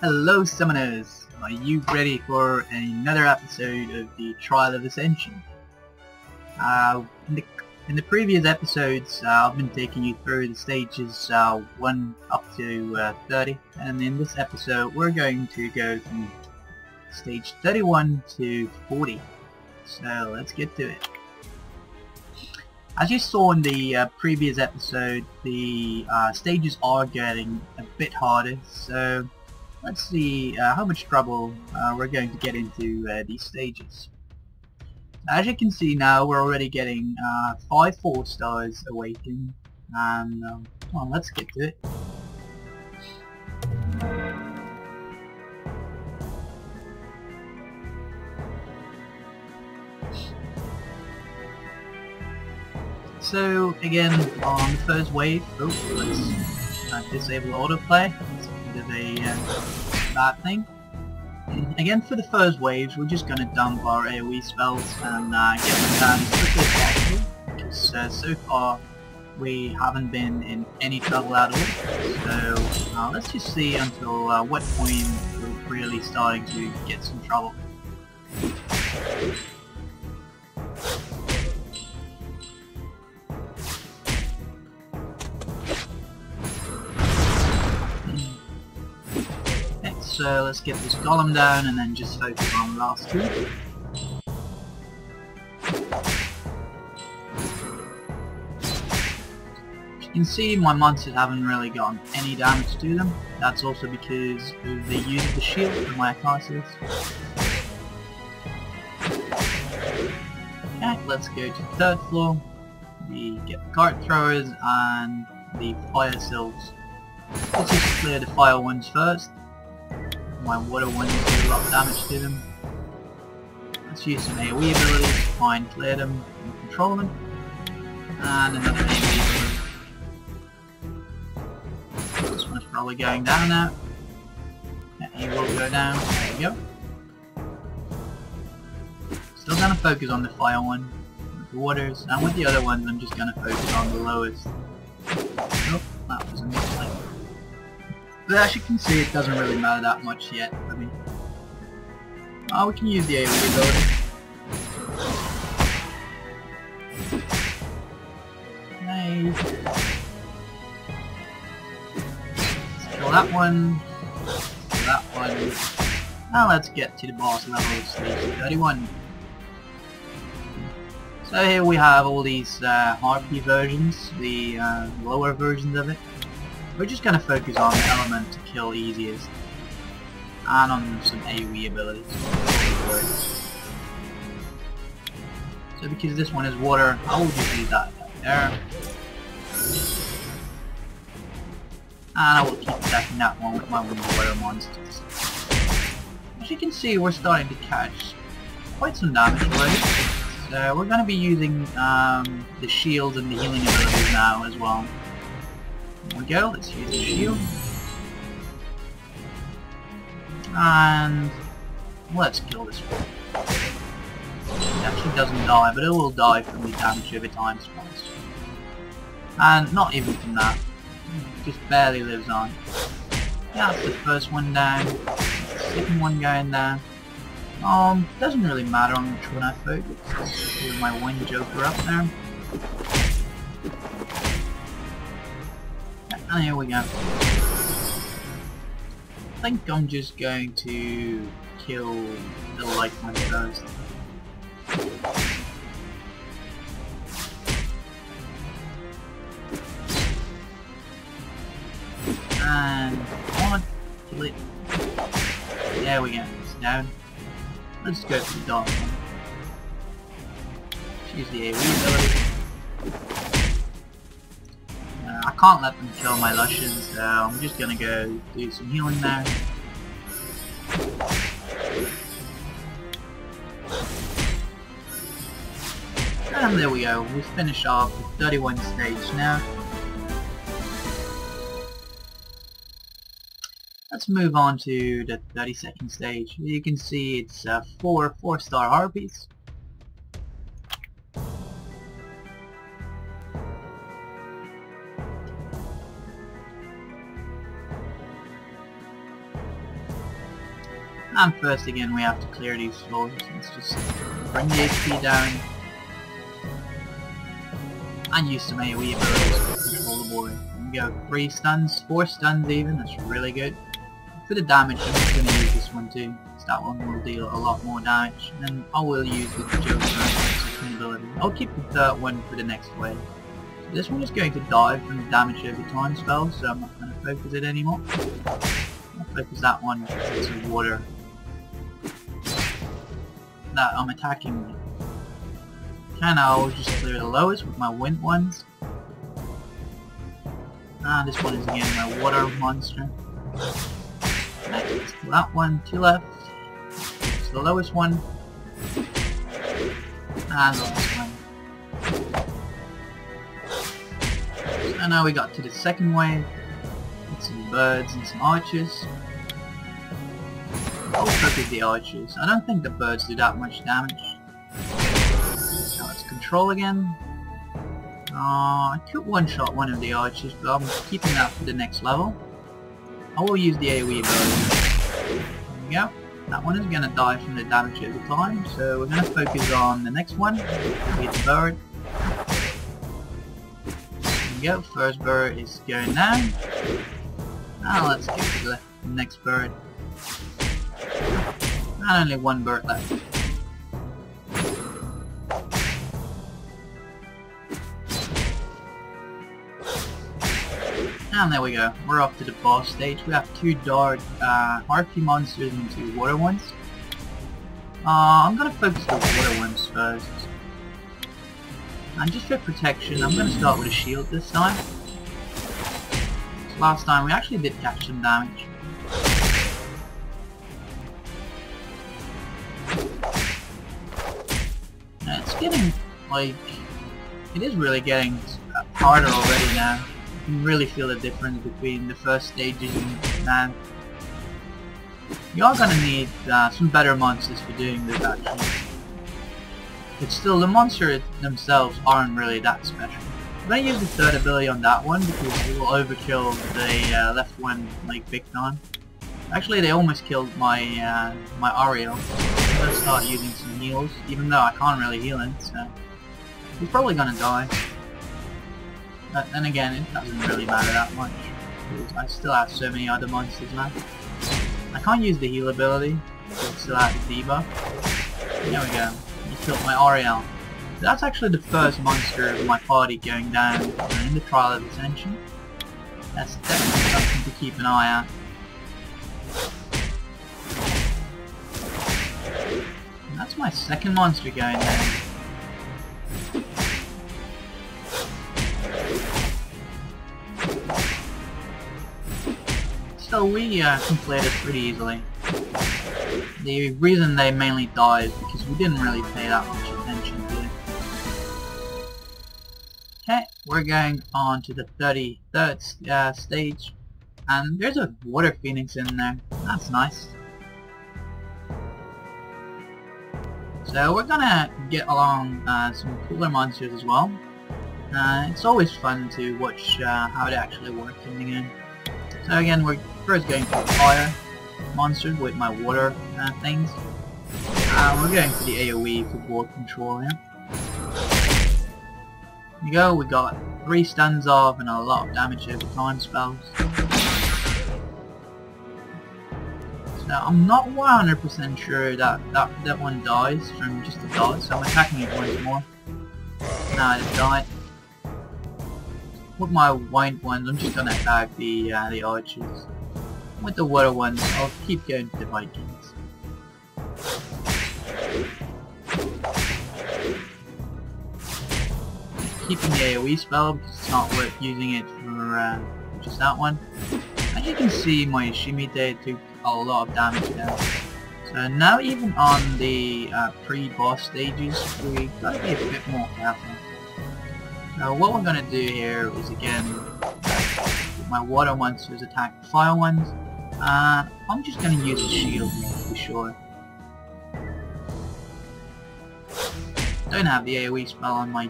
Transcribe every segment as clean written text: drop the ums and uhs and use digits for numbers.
Hello summoners! Are you ready for another episode of the Trial of Ascension? In the previous episodes I've been taking you through the stages 1 up to 30, and in this episode we're going to go from stage 31 to 40. So let's get to it. As you saw in the previous episode, the stages are getting a bit harder, so let's see how much trouble we're going to get into these stages. As you can see now, we're already getting 5 4 stars awakened, and well, let's get to it. So again, on the first wave, let's disable autoplay. It's a bit of a bad thing. Again, for the first waves, we're just going to dump our AoE spells and get them down as quickly as possible, because so far we haven't been in any trouble at all. So let's just see until what point we're really starting to get some trouble. So let's get this golem down and then just focus on the last two. As you can see, my monsters haven't really gotten any damage to them. That's also because of the use of the shield from my classes. Okay, let's go to the third floor. We get the cart throwers and the fire sylphs. Let's just clear the fire ones first. My water ones do a lot of damage to them. Let's use some AoE abilities to try and clear them and control them. And another AoE ability. This one's probably going down now. Yeah, he will go down. There we go. Still gonna focus on the fire one with the waters, and with the other ones I'm just gonna focus on the lowest. Nope, that was a misclick. But as you can see, it doesn't really matter that much yet. I mean, we can use the AoE ability. Nice. Let's kill that one. Kill that one. Now let's get to the boss level, stage 31. So here we have all these RP versions, the lower versions of it. We're just going to focus on the element to kill easiest, and on some AoE abilities. So because this one is water, I will just use that there. And I will keep attacking that one with my water monsters. As you can see, we're starting to catch quite some damage already. So we're going to be using the shields and the healing abilities now as well. There we go, let's use the shield. And let's kill this one. It actually doesn't die, but it will die from the damage every time it spawns. And not even from that. It just barely lives on. Yeah, that's the first one down. The second one going down. Doesn't really matter on which one I focus. Let's do my one joker up there. And here we go. I think I'm just going to kill the light one first. And one, kill it. There we go, it's down. Let's go for the dark one. Let's use the AoE ability. I can't let them kill my lushes, so I'm just gonna go do some healing now. And there we go, we finish off with 31 stage now. Let's move on to the 32nd stage. You can see it's 4 4-star harpies. And first again we have to clear these floors. Let's just bring the HP down and use some AoE abilities to control the boy. We go 3 stuns, 4 stuns even, that's really good. For the damage I'm just going to use this one too, because that one will deal a lot more damage. And then I will use the Joker ability. I'll keep the third one for the next wave. So this one is going to die from the damage over time spell, so I'm not going to focus it anymore. I'll focus that one into water. That I'm attacking with. And I'll just clear the lowest with my wind ones. And this one is again my water monster. Next to that one, 2 left. It's the lowest one. And the last one. So now we got to the second wave. With some birds and some archers. I'll focus the archers. I don't think the birds do that much damage. So let's control again. I could one-shot one of the archers, but I'm keeping that for the next level. I will use the AoE ability. There we go. That one is going to die from the damage over time, so we're going to focus on the next one. With the bird. There we go. First bird is going down. Now let's get to the next bird. And only one bird left. And there we go, we're up to the boss stage. We have 2 dark RP monsters and 2 water ones. I'm gonna focus the water ones first. And just for protection, I'm gonna start with a shield this time. So last time we actually did catch some damage. And it's getting, like, it is really getting harder already now. You can really feel the difference between the first stages and now. You are gonna need some better monsters for doing this actually. But still, the monsters themselves aren't really that special. I'm gonna use the third ability on that one because it will overkill the left one like big time. Actually, they almost killed my my Ariel. I'm gonna start using some heals, even though I can't really heal him, so he's probably gonna die. But then again, it doesn't really matter that much, because I still have so many other monsters left. I can't use the heal ability, because I still have the debuff. There we go, he killed my Ariel. So that's actually the first monster of my party going down in the trial of Ascension. That's definitely something to keep an eye out. And that's my second monster going down. So we completed pretty easily. The reason they mainly died is because we didn't really pay that much attention to it. Okay, we're going on to the 33rd stage, and there's a water phoenix in there. That's nice. So we're gonna get along some cooler monsters as well. It's always fun to watch how they actually work in the game. So again, we're first going for fire monsters with my water things. We're going for the AoE for board control here. There we go, we got 3 stuns off and a lot of damage over time spells. So I'm not 100% sure that one dies from just a dot, so I'm attacking it once more. Now it died. With my white ones, I'm just gonna attack the archers. With the water ones, I'll keep going to the Vikings. Keeping the AoE spell because it's not worth using it for just that one. As you can see, my Shimite took a lot of damage there. So now even on the pre-boss stages, we gotta be a bit more careful. So what we're gonna do here is again, with my water monsters attack the fire ones. I'm just gonna use a shield here to be sure. Don't have the AoE spell on my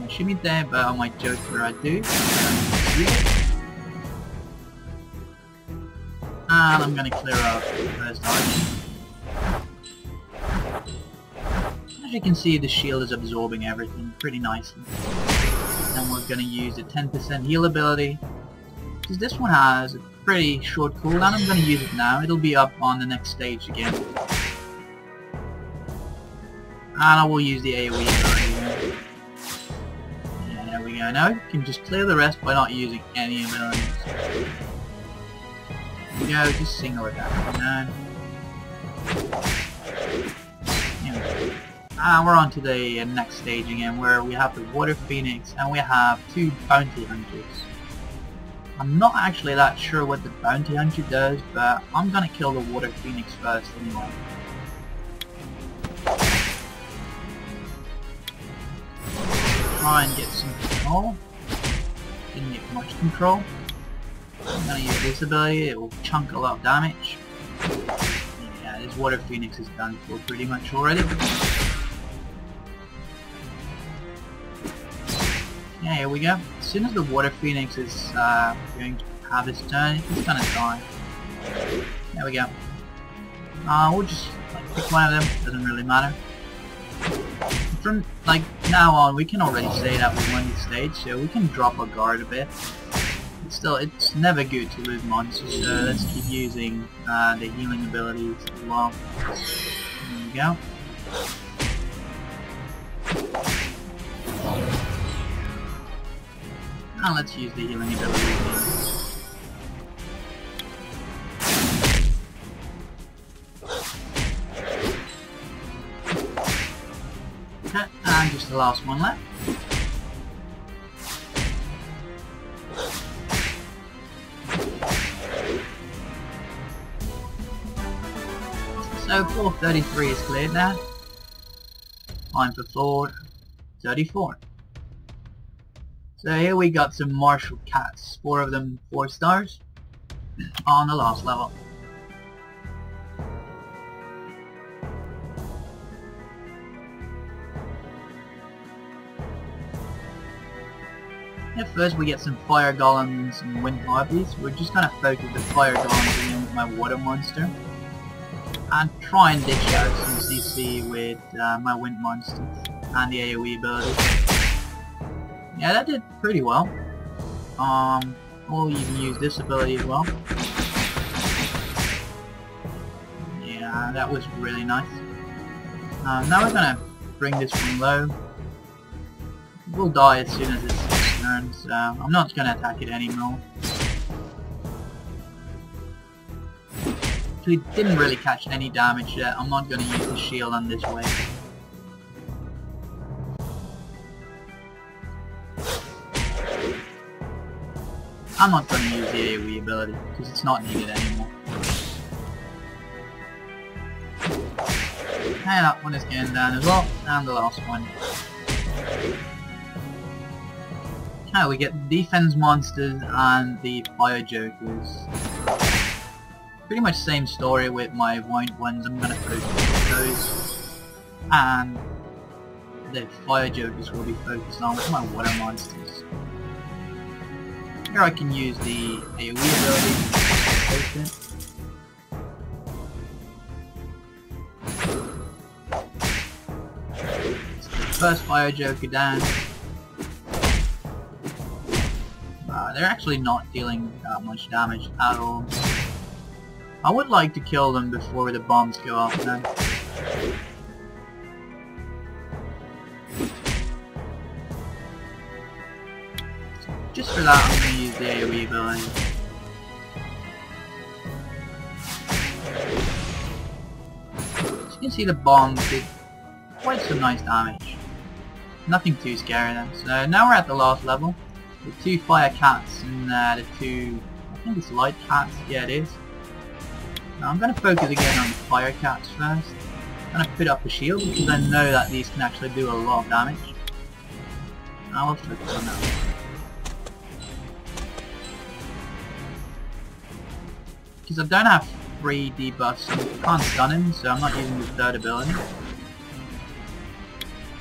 Shimite, but on my Joker I do. And I'm going to clear out the first arch. As you can see, the shield is absorbing everything pretty nicely. And we're going to use the 10% heal ability. Because this one has a pretty short cooldown, I'm going to use it now. It'll be up on the next stage again. And I will use the AoE ability. Yeah, there we go. Now you can just clear the rest by not using any abilities. There we go, just single attack down. And we're on to the next stage again, where we have the Water Phoenix and we have 2 Bounty Hunters. I'm not actually that sure what the Bounty Hunter does, but I'm gonna kill the Water Phoenix first anyway. Try and get some control. Didn't get much control. I'm gonna use this ability, it will chunk a lot of damage. Yeah, this Water Phoenix is done for pretty much already. Yeah, here we go. As soon as the Water Phoenix is going to have its turn, it's gonna die. There we go. We'll just pick one of them, doesn't really matter. From now on, we can already say that we won this stage, so we can drop our guard a bit. But still, it's never good to lose monsters, so let's keep using the healing abilities as well. There we go. Now let's use the healing ability again. Okay, and just the last one left. So floor 33 is cleared now. Time for floor 34. So here we got some martial cats, 4 of them 4 stars, on the last level. At first we get some fire golems and wind harpies. We're just gonna focus the fire golems in with my water monster. And try and dish out some CC with my wind monsters and the AoE ability. Yeah, that did pretty well. We'll even use this ability as well. Yeah, that was really nice. Now we're gonna bring this one low. We'll die as soon as it's turn, so I'm not gonna attack it anymore. We didn't really catch any damage yet. I'm not gonna use the shield on this wave. I'm not going to use the AoE ability, because it's not needed anymore. And that one is getting down as well, and the last one. Okay, we get the defense monsters and the fire jokers. Pretty much same story with my white ones. I'm going to focus on those. And the fire jokers will be focused on my water monsters. Here I can use the AoE ability. So the first fire joker down. They're actually not dealing that much damage at all. I would like to kill them before the bombs go off now. Just for that, I'm going to use the AoE ability. As you can see, the bombs did quite some nice damage. Nothing too scary then. So now we're at the last level. The 2 fire cats and the 2, I think it's light cats. Yeah, it is. Now I'm going to focus again on the fire cats first. I'm going to put up a shield because I know that these can actually do a lot of damage. I will focus on that one. Because I don't have 3 debuffs, I can't stun him, so I'm not using the 3rd ability.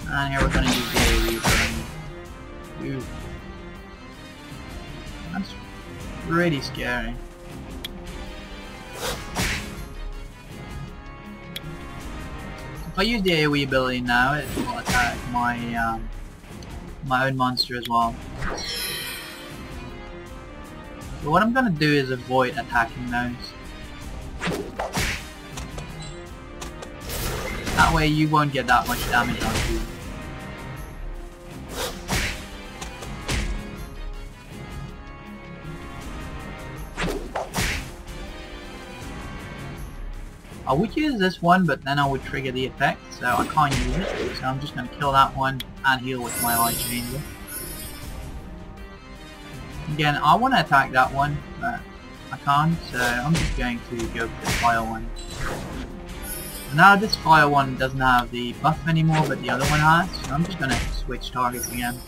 And here we're going to use the AoE ability. Ooh. That's pretty scary. I use the AoE ability now, it will attack my my own monster as well. So what I'm gonna do is avoid attacking those. That way you won't get that much damage onto you. I would use this one, but then I would trigger the effect, so I can't use it. So I'm just going to kill that one and heal with my Archangel. Again, I want to attack that one, but I can't, so I'm just going to go for the fire one. Now this fire one doesn't have the buff anymore, but the other one has, so I'm just going to switch targets again.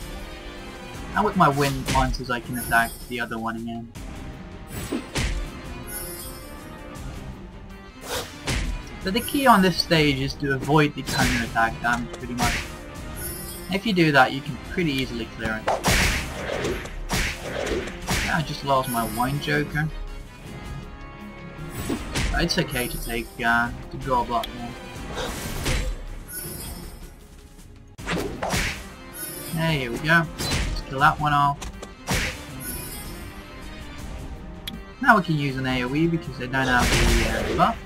And with my wind monsters I can attack the other one again. So the key on this stage is to avoid the counter attack damage pretty much. If you do that you can pretty easily clear it. I just lost my wine joker. But it's okay to take to draw a block more. Hey, here we go. Let's kill that one off. Now we can use an AoE because they don't have the buff.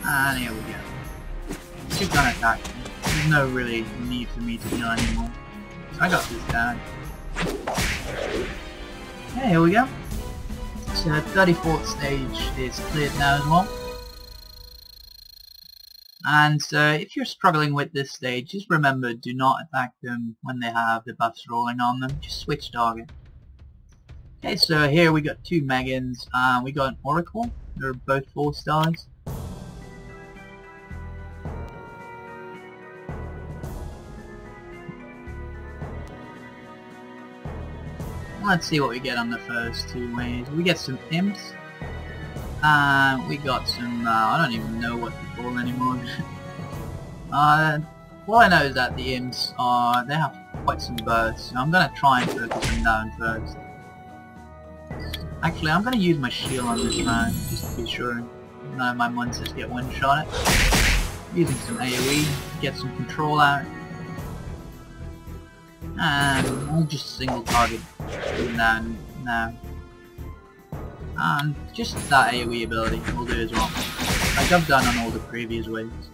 And here we go. She's gonna attack me. There's no really need for me to heal anymore. So I got this down. Okay, here we go. So 34th stage is cleared now as well. And so if you're struggling with this stage, just remember, do not attack them when they have the buffs rolling on them. Just switch target. Okay, so here we got two Megans, we got an Oracle. They're both 4 stars. Let's see what we get on the first 2 waves. We get some imps, and we got some, I don't even know what to call anymore. All I know is that the imps they have quite some bursts, so I'm gonna try and focus them down first. Actually, I'm gonna use my shield on this round, just to be sure none of my monsters get one-shot. Using some AoE to get some control out. And we'll just single target them down now. And just that AoE ability will do as well, like I've done on all the previous waves.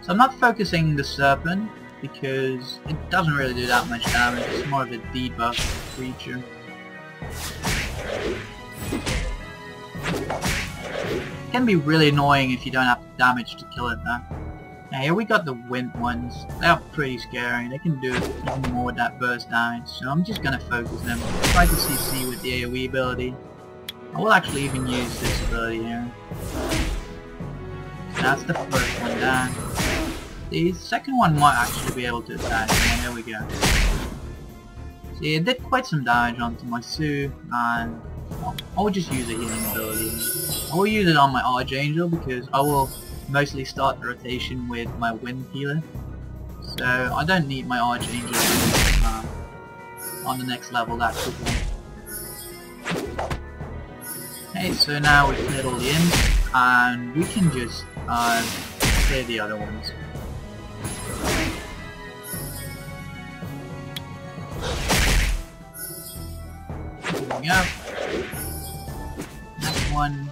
So I'm not focusing the Serpent because it doesn't really do that much damage, it's more of a debuff creature. It can be really annoying if you don't have damage to kill it though. Now here we got the wind ones, they are pretty scary, they can do even more with that burst damage, so I'm just gonna focus them. Try to CC with the AoE ability. I will actually even use this ability here. So that's the first one down. The second one might actually be able to attack, and there we go. See, it did quite some damage onto my Sue, and I will just use a healing ability. I will use it on my Archangel because I will mostly start the rotation with my wind healer. So I don't need my Archangel on the next level that quickly. Okay, so now we've cleared all the imps, and we can just clear the other ones. There we go. Next one.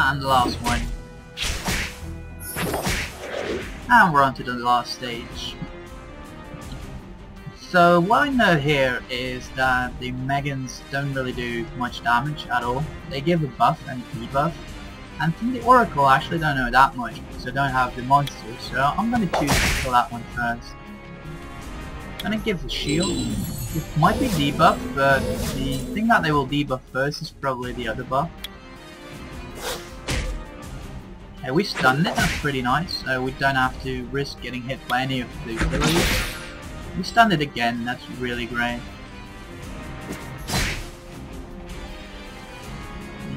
And the last one. And we're on to the last stage. So what I know here is that the Megans don't really do much damage at all. They give a buff and debuff. And from the Oracle I actually don't know that much because I don't have the monsters. So I'm going to choose to kill that one first. I'm going to give the shield. It might be debuff, but the thing that they will debuff first is probably the other buff. Okay, we stunned it, that's pretty nice, so we don't have to risk getting hit by any of the abilities. We stunned it again, that's really great.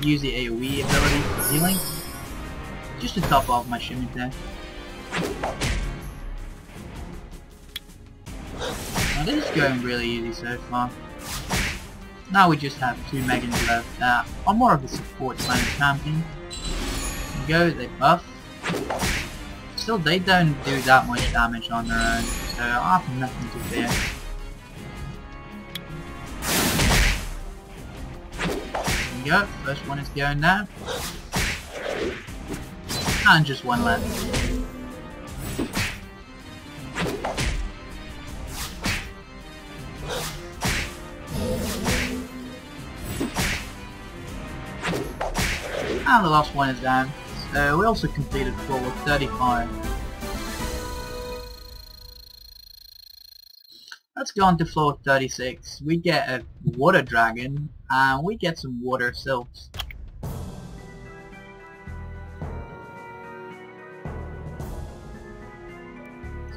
Use the AoE ability for healing, just to top off my shimmy there. Now this is going really easy so far. Now we just have 2 Megans left. I'm more of a support kind of champion. There we go, they buff. Still, they don't do that much damage on their own, so I have nothing to fear. There we go, first one is going down. And just one left. And the last one is down. So we also completed floor 35. Let's go on to floor 36. We get a water dragon and we get some water sylphs.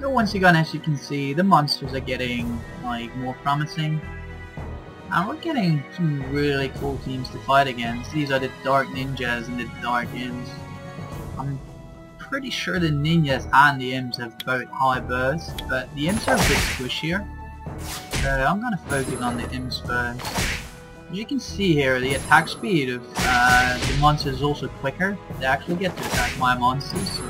So once again, as you can see, the monsters are getting like more promising. And we're getting some really cool teams to fight against. These are the Dark Ninjas and the Dark Imps. I'm pretty sure the Ninjas and the Imps have both high bursts, but the Imps are a bit squishier. So I'm going to focus on the Imps first. As you can see here, the attack speed of the monsters is also quicker. They actually get to attack my monsters.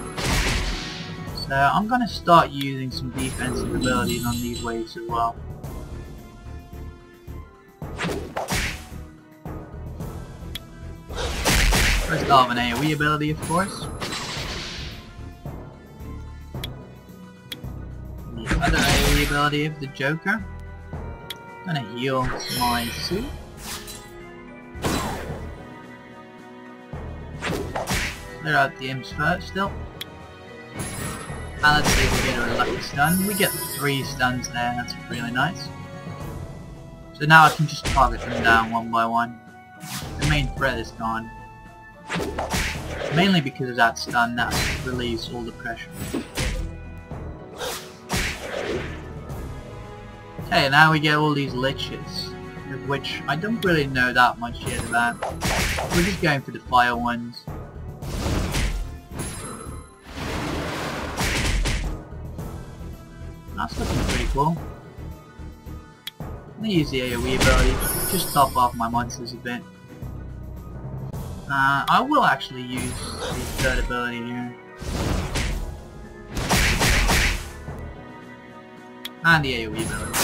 So I'm going to start using some defensive abilities on these waves as well. First off, an AoE ability, of course. The other AoE ability of the Joker. Gonna heal my suit. Clear out the imps first, still. And let's see if we get a lucky stun. We get 3 stuns there, that's really nice. So now I can just target them down one by one. The main threat is gone. Mainly because of that stun that relieves all the pressure. Okay, now we get all these liches, of which I don't really know that much yet about. We're just going for the fire ones. That's looking pretty cool. I'm gonna use the AoE ability, just top off my monsters a bit. I will actually use the third ability here. And the AoE ability.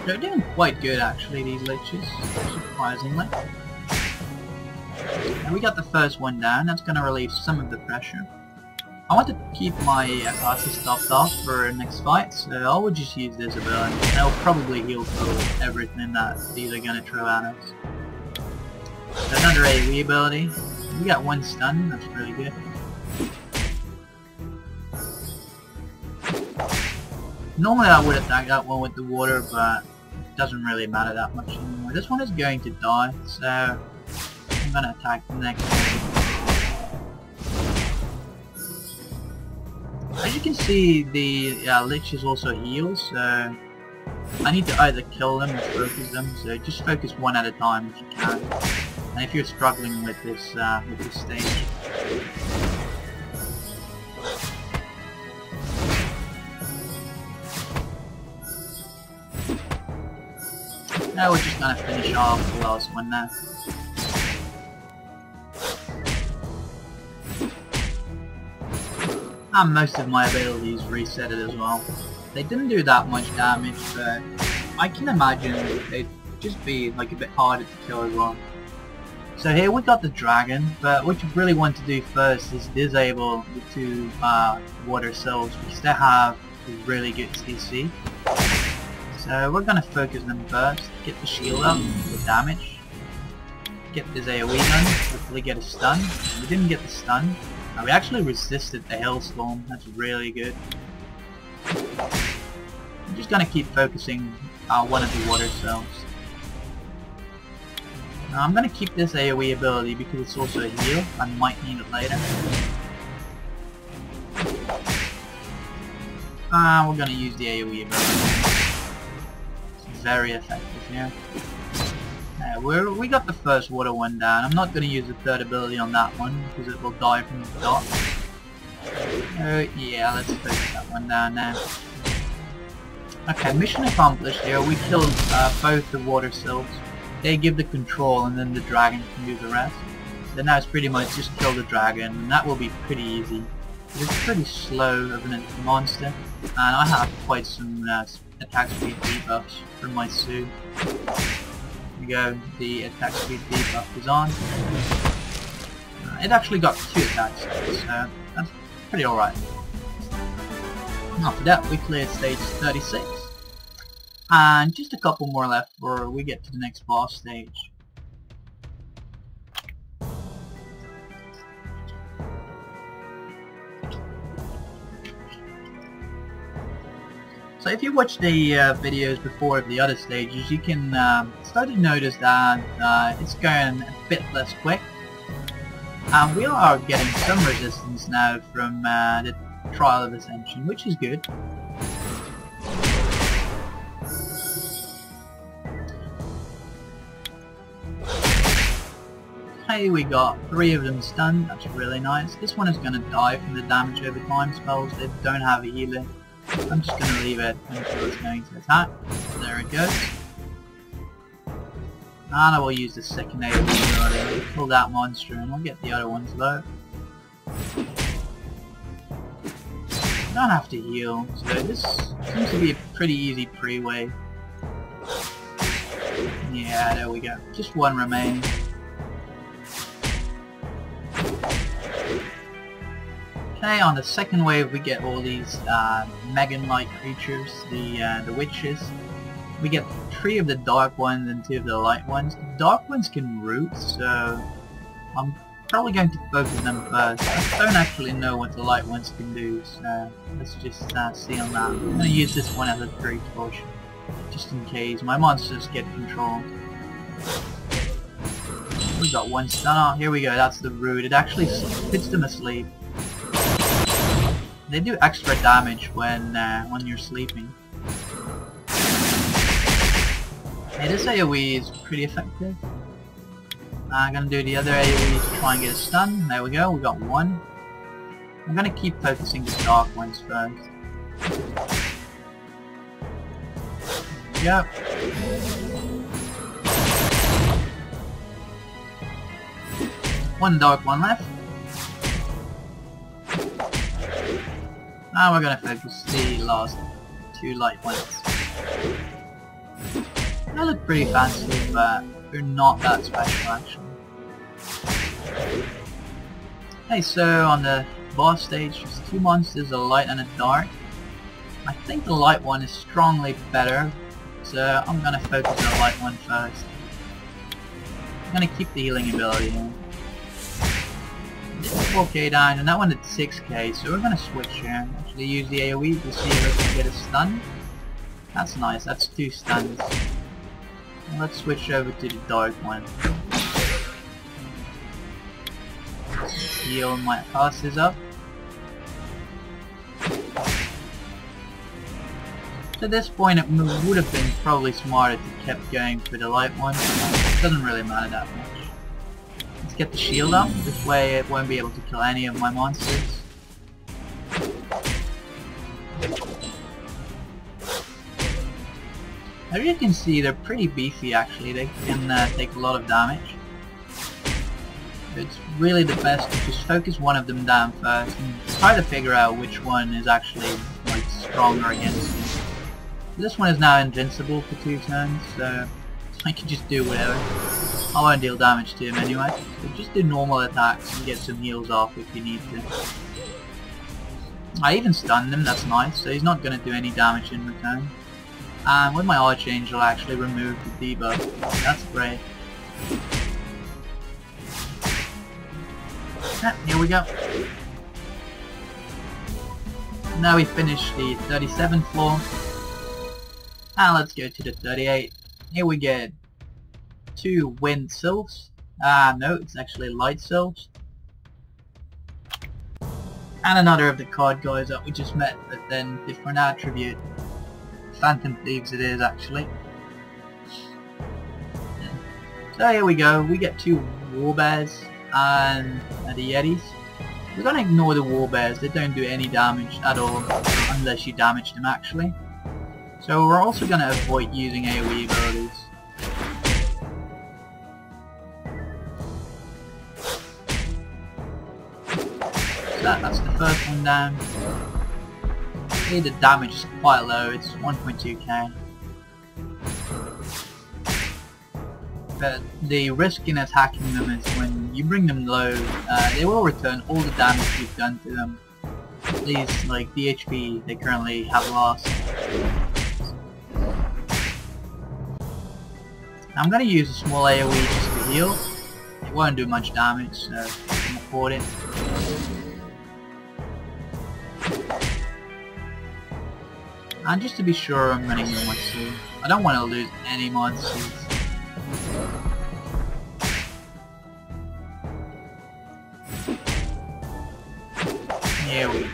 They're doing quite good actually, these liches, surprisingly. And we got the first one down, that's going to relieve some of the pressure. I want to keep my classes topped off for next fight, so I will just use this ability. I'll probably heal through everything that these are going to throw at us. So another AoE ability. We got 1 stun, that's really good. Normally I would attack that one with the water, but it doesn't really matter that much anymore. This one is going to die, so I'm going to attack the next one. As you can see, the liches also heal, so I need to either kill them or focus them, so just focus one at a time if you can. And if you're struggling with this stage. Now we're just gonna finish off the last one now. And most of my abilities resetted as well. They didn't do that much damage, but I can imagine they'd just be like a bit harder to kill as well. So here we got the dragon, but what you really want to do first is disable the 2 water cells because they have really good CC. So we're gonna focus them first, get the shield up, the damage, get this AoE done, hopefully get a stun. We didn't get the stun. We actually resisted the hailstorm, that's really good. I'm just gonna keep focusing one of the water cells. Now I'm gonna keep this AoE ability because it's also a heal, I might need it later. We're gonna use the AoE ability. It's very effective here. We got the first water one down. I'm not gonna use the third ability on that one because it will die from the dot. Yeah, let's focus that one down now. Okay, mission accomplished here. We killed both the water sylphs. They give the control and then the dragon can do the rest. So now it's pretty much just kill the dragon and that will be pretty easy. But it's pretty slow of a monster. And I have quite some attack speed debuffs from my suit. Here we go, the attack speed debuff is on. It actually got 2 attacks, so that's pretty alright. After that we cleared stage 36. And just a couple more left before we get to the next boss stage. So if you watch the videos before of the other stages, you can start to notice that it's going a bit less quick. And we are getting some resistance now from the Trial of Ascension, which is good. Hey, we got 3 of them stunned, that's really nice. This one is going to die from the damage over time spells, they don't have a healer. I'm just going to leave it until it's going to attack. There it goes. And I will use the second AoE to kill that monster and we'll get the other ones low. Don't have to heal, so this seems to be a pretty easy pre-wave. Yeah, there we go. Just one remaining. Okay, on the second wave we get all these Megan-like creatures, the witches. We get 3 of the dark ones and 2 of the light ones. The dark ones can root, so I'm probably going to focus them first. I don't actually know what the light ones can do, so let's just see on that. I'm going to use this one as a precaution, just in case my monsters get controlled. We got 1 stun. Oh, here we go, that's the root. It actually puts them asleep. They do extra damage when you're sleeping. Hey, this AoE is pretty effective. I'm gonna do the other AoE to try and get a stun. There we go, we got 1. I'm gonna keep focusing the dark ones first. Yep. One dark one left. Now we're gonna focus the last 2 light ones. They look pretty fancy, but they're not that special actually. Okay, so on the boss stage, there's 2 monsters, a light and a dark. I think the light one is strongly better, so I'm gonna focus on the light one first. I'm gonna keep the healing ability in. This is 4k down, and that one did 6k, so we're gonna switch here. Actually use the AoE to see if we can get a stun. That's nice, that's 2 stuns. Let's switch over to the dark one. Heal my passes up. At this point it would have been probably smarter to keep going for the light one. It doesn't really matter that much. Let's get the shield up, this way it won't be able to kill any of my monsters. As you can see, they're pretty beefy actually, they can take a lot of damage. It's really the best to just focus one of them down first and try to figure out which one is actually like stronger against you. This one is now invincible for 2 turns, so I can just do whatever. I won't deal damage to him anyway, so just do normal attacks and get some heals off if you need to. I even stunned him, that's nice, so he's not going to do any damage in return. And with my Archangel I actually removed the debuff, that's great. Here we go. Now we finish the 37th floor. And let's go to the 38. Here we get 2 wind sylphs. No, it's actually light sylphs. And another of the card guys that we just met, but then different attribute. Phantom Thieves it is actually. So here we go, we get 2 warbears and the yetis. We're gonna ignore the warbears, they don't do any damage at all, unless you damage them actually. So we're also going to avoid using AoE abilities. So that's the first one down. See, the damage is quite low, it's 1.2k. But the risk in attacking them is when you bring them low, they will return all the damage you've done to them. These, like, the HP they currently have lost. I'm gonna use a small AoE just to heal. It won't do much damage, so I can afford it. And just to be sure, I'm running in one suit. I don't want to lose any mod suits. Here we go.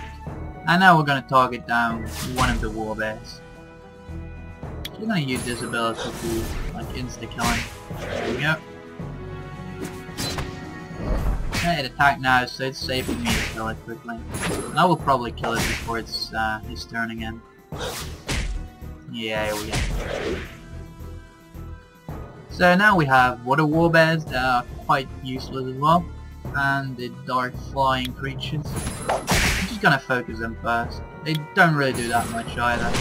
And now we're going to target down one of the warbears. We're going to use this ability to like insta-kill him. There we go. Okay, it attacked now, so it's safe for me to kill it quickly. And I will probably kill it before it's his turn again. Yeah, here we go. So now we have water warbears that are quite useless as well. And the dark flying creatures. I'm just gonna focus them first. They don't really do that much either.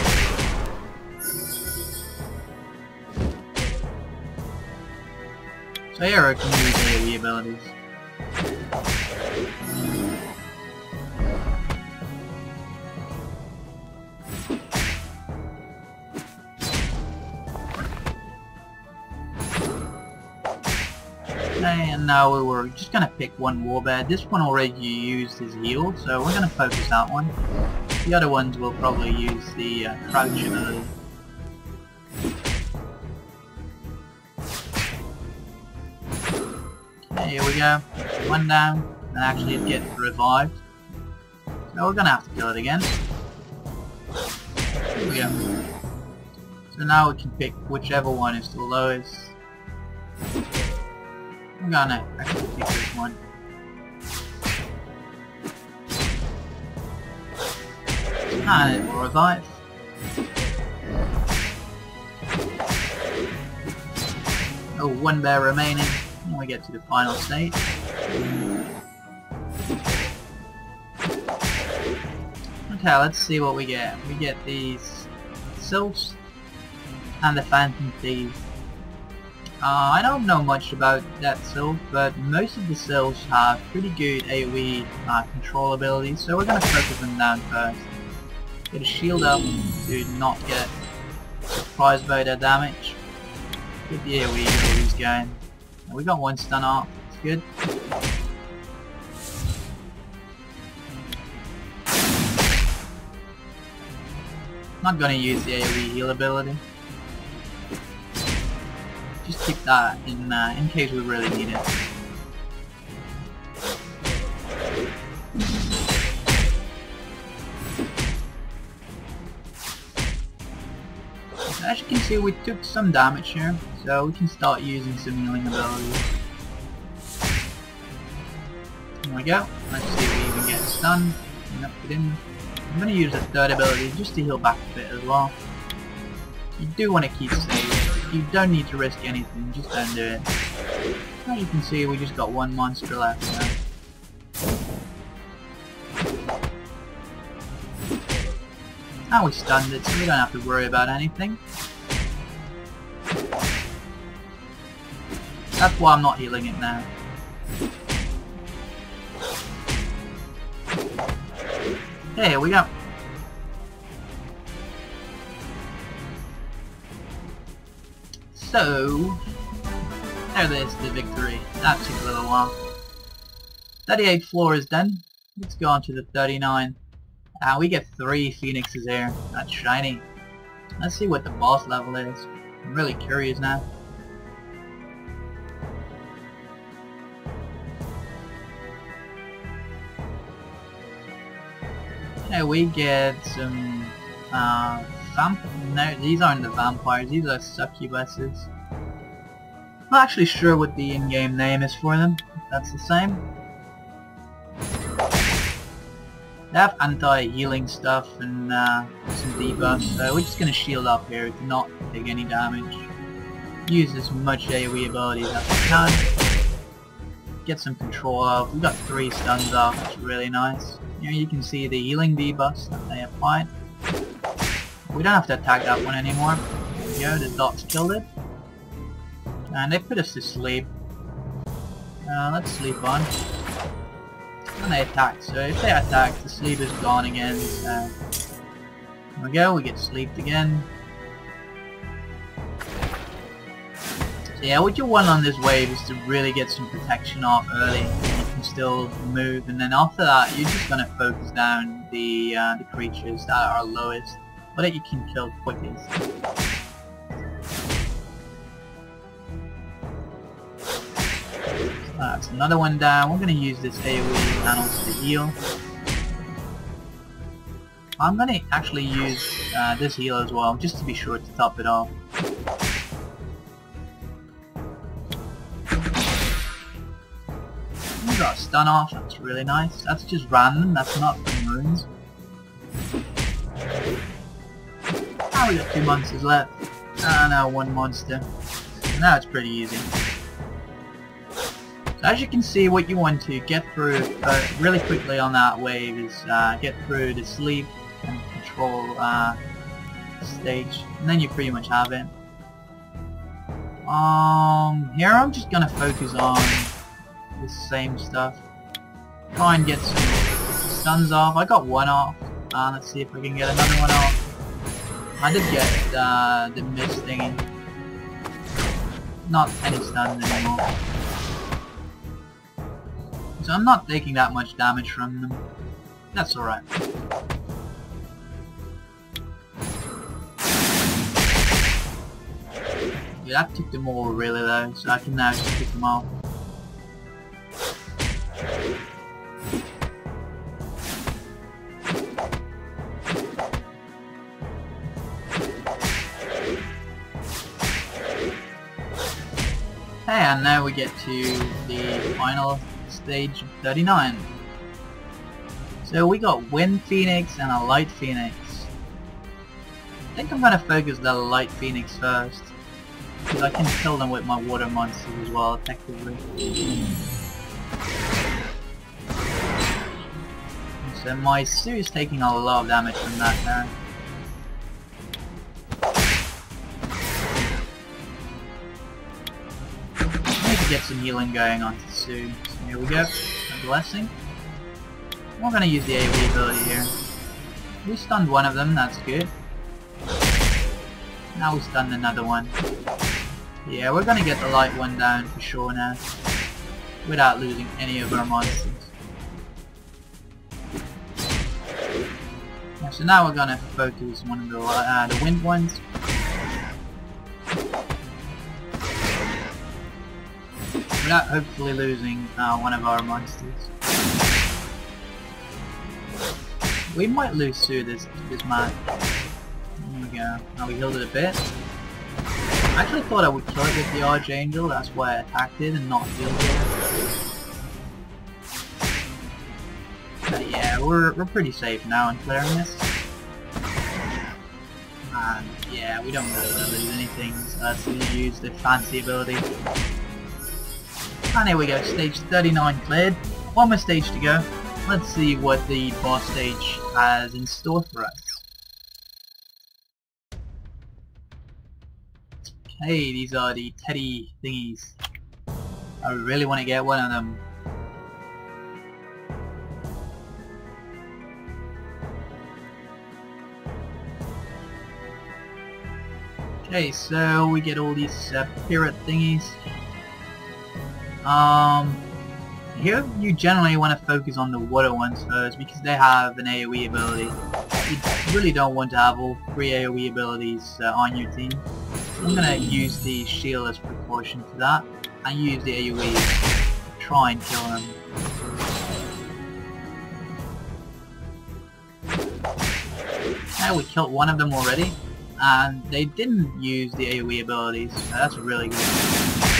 So here I can use AoE abilities. And now we're just gonna pick one warbear. This one already used his heal, so we're gonna focus that one. The other ones will probably use the crouch ability. Okay, here we go. One down, and actually it gets revived. So we're gonna have to kill it again. Here we go. So now we can pick whichever one is the lowest. I'm gonna actually pick this one. And it will revive. Oh, one bear remaining. And we get to the final stage. Okay, let's see what we get. We get these sylphs and the phantom thieves. I don't know much about that sylph, but most of the sylphs have pretty good AoE control abilities, so we're going to focus them down first. Get a shield up to not get surprised by their damage. Get the AoE abilities going. And we got one stun off, it's good. Not going to use the AoE heal ability. Just keep that in case we really need it. So as you can see, we took some damage here, so we can start using some healing abilities. There we go. Let's see if we even get stunned. Nope, we didn't. I'm going to use a third ability just to heal back a bit as well. You do want to keep safe. You don't need to risk anything, just don't do it. As you can see, we just got one monster left now. Now we stunned it, so we don't have to worry about anything. That's why I'm not healing it now. Okay, here we go. So, there it is, the victory. That took a little while. 38 floor is done. Let's go on to the 39. We get 3 phoenixes here. That's shiny. Let's see what the boss level is. I'm really curious now. Okay, we get some no, these aren't the vampires, these are succubuses. I'm not actually sure what the in-game name is for them, if that's the same. They have anti-healing stuff and some debuffs, so we're just going to shield up here to not take any damage. Use as much AoE abilities as we can. Get some control up. We got 3 stuns up, which is really nice. Here you can see the healing debuffs that they applied. We don't have to attack that one anymore. There we go, the dots killed it. And they put us to sleep. Let's sleep on. And they attack, so if they attack, the sleep is gone again. So there we go, we get sleeped again. So yeah, what you want on this wave is to really get some protection off early. You can still move, and then after that, you're just gonna focus down the creatures that are lowest, but that you can kill quickest. That's another one down. We're going to use this AoE panels to heal. I'm going to actually use this heal as well, just to be sure to top it off. We got a stun off, that's really nice. That's just random, that's not from runes. Now we got 2 monsters left. Now 1 monster. Now it's pretty easy. As you can see, what you want to get through really quickly on that wave is get through the sleep and control stage, and then you pretty much have it. Here I'm just gonna focus on the same stuff. Try and get some stuns off. I got 1 off. Let's see if I can get another 1 off. I did get the mist thingy. Not any stuns anymore. So I'm not taking that much damage from them. That's alright. Yeah, that took them all really low, so I can now just pick them off. Hey, and now we get to the final stage 39. So we got Wind Phoenix and a Light Phoenix. I think I'm gonna focus the Light Phoenix first, because I can kill them with my water monsters as well effectively. So my suit is taking a lot of damage from that there. Get some healing going on soon. So here we go. A blessing. We're gonna use the AoE ability here. We stunned one of them, that's good. Now we stunned another one. Yeah, we're gonna get the light one down for sure now, without losing any of our monsters. Yeah, so now we're gonna focus one of the wind ones. Without hopefully losing one of our monsters. We might lose Sue this match. There we go. Now we healed it a bit. I actually thought I would kill it with the Archangel, that's why I attacked it and not healed it. But yeah, we're pretty safe now in clearing this. And yeah, we don't really want to lose anything, so let's use the fancy ability. And here we go, stage 39 cleared. One more stage to go. Let's see what the boss stage has in store for us. Okay, these are the teddy thingies. I really want to get one of them. Okay, so we get all these pirate thingies. Here you generally want to focus on the water ones first because they have an AoE ability. You really don't want to have all 3 AoE abilities on your team. So I'm going to use the shield as precaution for that and use the AoE to try and kill them. Now we killed one of them already and they didn't use the AoE abilities, so that's really good.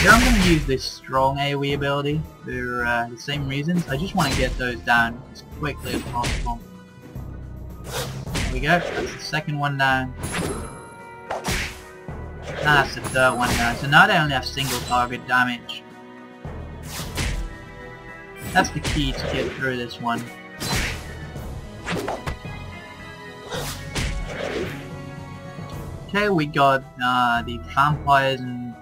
Here I'm going to use this strong AoE ability for the same reasons. I just want to get those down as quickly as possible. There we go, that's the second one down. That's the third one down. So now they only have single target damage. That's the key to get through this one. Okay, we got the vampires and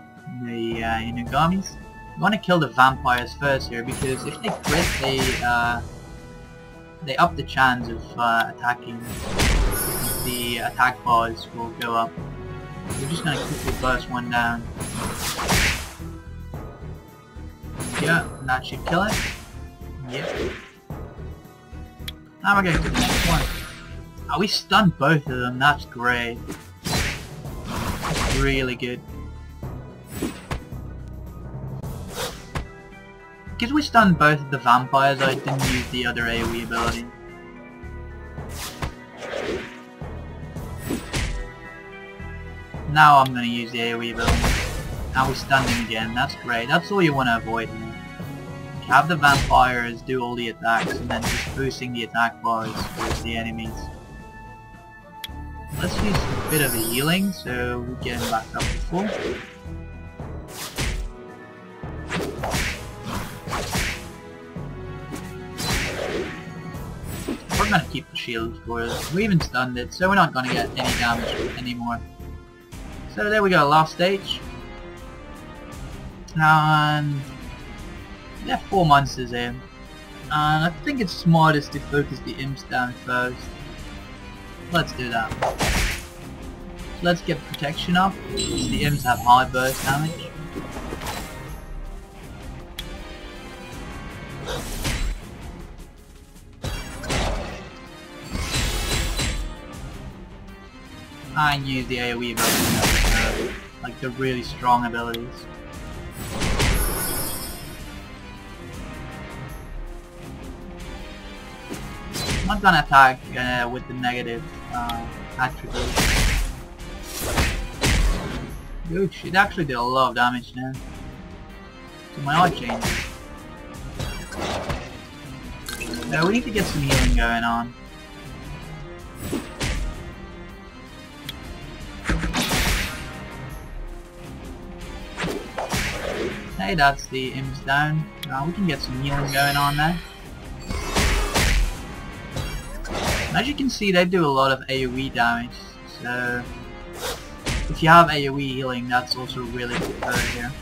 the Inugamis. We want to kill the vampires first here because if they crit, they up the chance of attacking. The attack bars will go up. We're just going to quickly burst one down. Yeah, that should kill it. Yep. Now we're going to the next one. Oh, we stunned both of them. That's great. That's really good. Because we stunned both of the vampires, I didn't use the other AoE ability. Now I'm going to use the AoE ability. Now we stunned him again. That's great. That's all you want to avoid here. Have the vampires do all the attacks and then just boosting the attack bars with the enemies. Let's use a bit of a healing so we get him back up to full. We're going to keep the shield for us. We even stunned it, so we're not going to get any damage anymore. So there we go, last stage. And we have 4 monsters here. And I think it's smartest to focus the imps down first. Let's do that. So let's get protection up. The imps have high burst damage. And use the AoE abilities, like the really strong abilities. I'm not gonna attack with the negative attribute. Dude, it actually did a lot of damage now. So my eye changed. No, we need to get some healing going on. Okay, that's the imps down. We can get some healing going on there. As you can see, they do a lot of AoE damage, so if you have AoE healing, that's also really preferred here.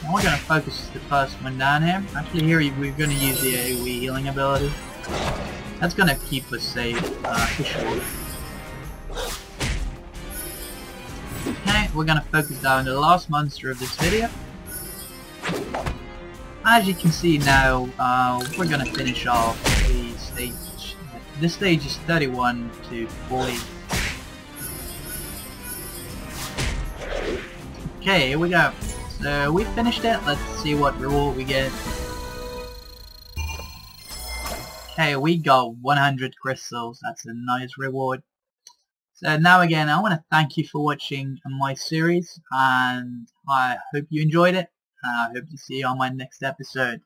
And we're going to focus the first one down here. Actually here we're going to use the AoE healing ability. That's going to keep us safe for sure. Okay, we're going to focus down the last monster of this video. As you can see now, we're going to finish off the stage. This stage is 31 to 40. Okay, here we go. So we finished it. Let's see what reward we get. Okay, we got 100 crystals. That's a nice reward. So now again, I want to thank you for watching my series, and I hope you enjoyed it. I hope to see you on my next episode.